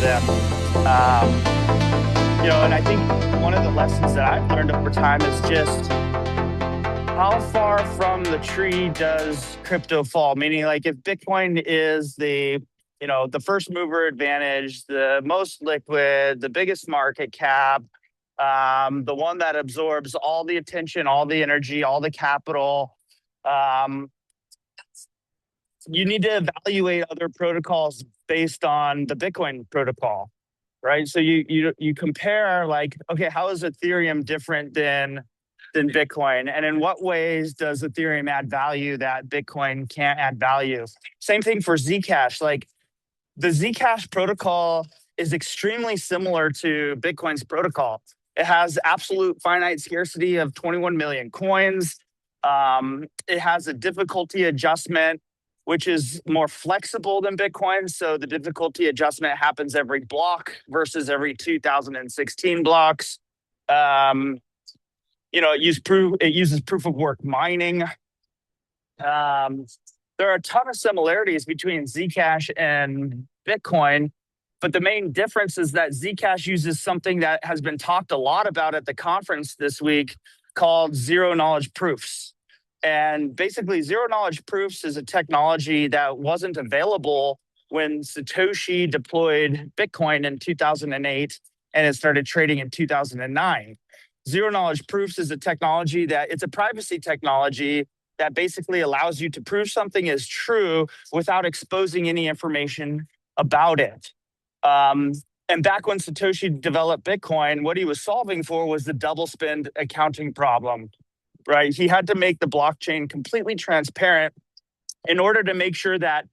them. And I think one of the lessons that I've learned over time is just how far from the tree does crypto fall? Meaning, like, if Bitcoin is the first mover advantage, the most liquid, the biggest market cap, the one that absorbs all the attention, all the energy, all the capital, you need to evaluate other protocols based on the Bitcoin protocol, right? So you compare, like, okay, how is Ethereum different than Bitcoin, and in what ways does Ethereum add value that Bitcoin can't add value? Same thing for Zcash. Like, the Zcash protocol is extremely similar to Bitcoin's protocol. It has absolute finite scarcity of 21 million coins. It has a difficulty adjustment, which is more flexible than Bitcoin. So the difficulty adjustment happens every block versus every 2016 blocks. It uses proof of work mining. There are a ton of similarities between Zcash and Bitcoin, but the main difference is that Zcash uses something that has been talked a lot about at the conference this week called zero knowledge proofs. And basically, zero knowledge proofs is a technology that wasn't available when Satoshi deployed Bitcoin in 2008 and it started trading in 2009. Zero knowledge proofs is a technology it's a privacy technology that basically allows you to prove something is true without exposing any information about it. And back when Satoshi developed Bitcoin, what he was solving for was the double spend accounting problem, right? He had to make the blockchain completely transparent in order to make sure that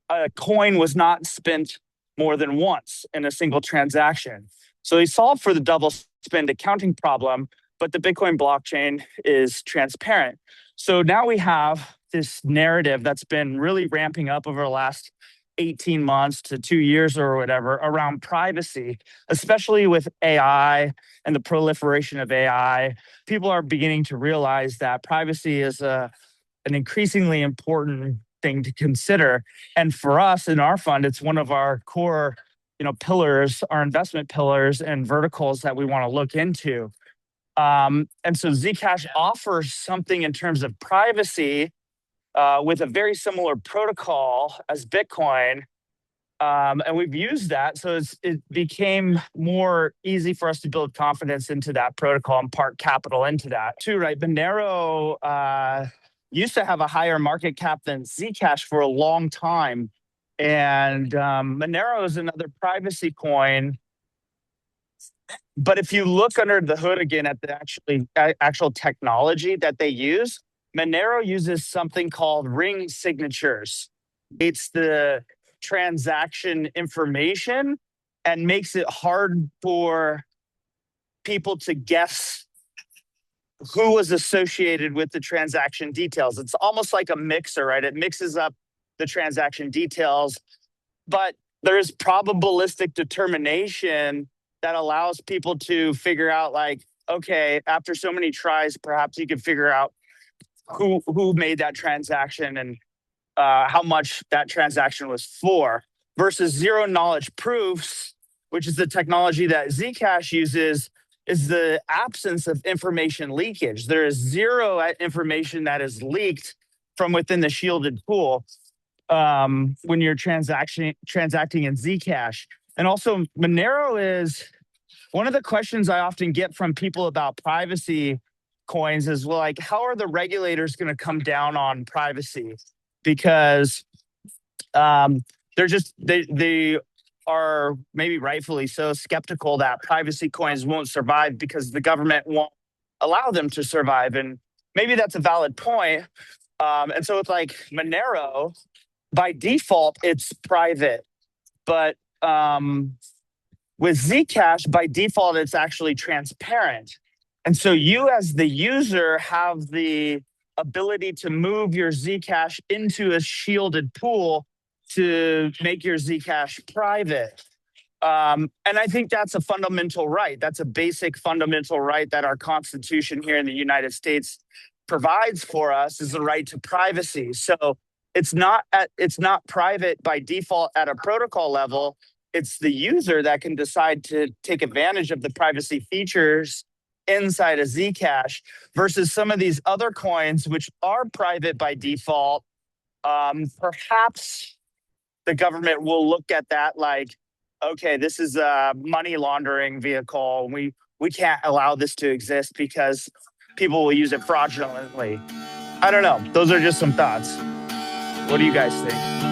a coin was not spent more than once in a single transaction. So he solved for the double spend accounting problem, but the Bitcoin blockchain is transparent. So now we have this narrative that's been really ramping up over the last 18 months to 2 years or whatever around privacy, especially with AI and the proliferation of AI. People are beginning to realize that privacy is an increasingly important thing to consider. And for us in our fund, it's one of our core pillars, our investment pillars and verticals that we want to look into. And so Zcash offers something in terms of privacy with a very similar protocol as Bitcoin. And we've used that. So it became more easy for us to build confidence into that protocol and park capital into that too, right? Monero used to have a higher market cap than Zcash for a long time. And Monero is another privacy coin. But if you look under the hood again at the actual technology that they use, Monero uses something called ring signatures. It's the transaction information and makes it hard for people to guess who was associated with the transaction details. It's almost like a mixer, right? It mixes up the transaction details, but there's probabilistic determination that allows people to figure out, like, okay, after so many tries, perhaps you can figure out who made that transaction and how much that transaction was for, versus zero knowledge proofs, which is the technology that Zcash uses, is the absence of information leakage. There is zero information that is leaked from within the shielded pool when you're transacting in Zcash. And also, Monero is one of the questions I often get from people about privacy coins is, well, like, how are the regulators going to come down on privacy? Because they are, maybe rightfully so, skeptical that privacy coins won't survive because the government won't allow them to survive. And maybe that's a valid point. And so with, like, Monero, by default, it's private. But with Zcash, by default, it's actually transparent. And so you, as the user, have the ability to move your Zcash into a shielded pool to make your Zcash private. And I think that's a fundamental right. That's a basic fundamental right that our Constitution here in the United States provides for us, is the right to privacy. So it's not private by default at a protocol level. it's the user that can decide to take advantage of the privacy features inside of Zcash versus some of these other coins, which are private by default. Perhaps the government will look at that like, okay, this is a money laundering vehicle. We can't allow this to exist because people will use it fraudulently. I don't know. Those are just some thoughts. What do you guys think?